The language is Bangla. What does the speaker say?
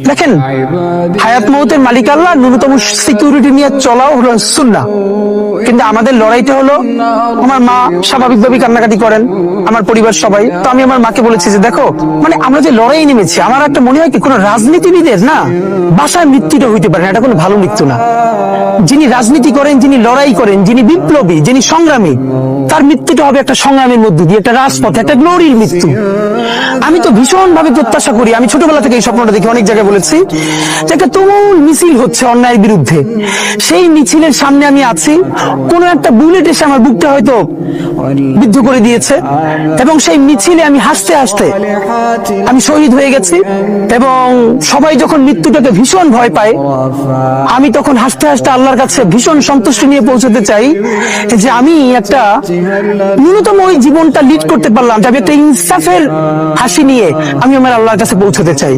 দেখেন, হায়াত মৌতের মালিক আল্লাহ, ন্যূনতম সিকিউরিটি নিয়ে চলাও হলো সুন্নাহ। কিন্তু আমাদের লড়াইটা হলো, আমার মা স্বাভাবিকভাবে কান্নাকাটি করেন, আমার পরিবার সবাই। তো আমি আমার মাকে বলেছি যে দেখো, মানে আমরা যে লড়াই নেমেছি, আমার একটা মনে হয় কি, কোন রাজনীতিবিদের না বাসায় মৃত্যুটা হইতে পারে না, এটা কোনো ভালো মৃত্যু না। যিনি রাজনীতি করেন, যিনি লড়াই করেন, যিনি বিপ্লবী, যিনি সংগ্রামী, তার মৃত্যুটা হবে একটা সংগ্রামের মধ্যে দিয়ে, একটা রাজপথে, একটা গ্লোরির মৃত্যু। আমি তো ভীষণ ভাবে প্রত্যাশা করি, আমি ছোটবেলা থেকে এই স্বপ্নটা দেখি, অনেক জায়গায় বলেছি, যে একটা তুমুল মিছিল হচ্ছে অন্যায়ের বিরুদ্ধে, সেই মিছিলের সামনে আমি আছি, কোন একটা বুলেট এসে আমার বুকটা হয়তো বিদ্ধ করে দিয়েছে, এবং সেই মিছিলে আমি হাসতে হাসতে আমি শহীদ হয়ে গেছি। এবং সবাই যখন মৃত্যুটাকে ভীষণ ভয় পায়, আমি তখন হাসতে হাসতে আল্লাহর কাছে ভীষণ সন্তুষ্টি নিয়ে পৌঁছতে চাই, যে আমি একটা ন্যূনতম ওই জীবনটা লিড করতে পারলাম, যে আমি একটা ইনসাফের হাসি নিয়ে আমি আমার আল্লাহর কাছে পৌঁছতে চাই।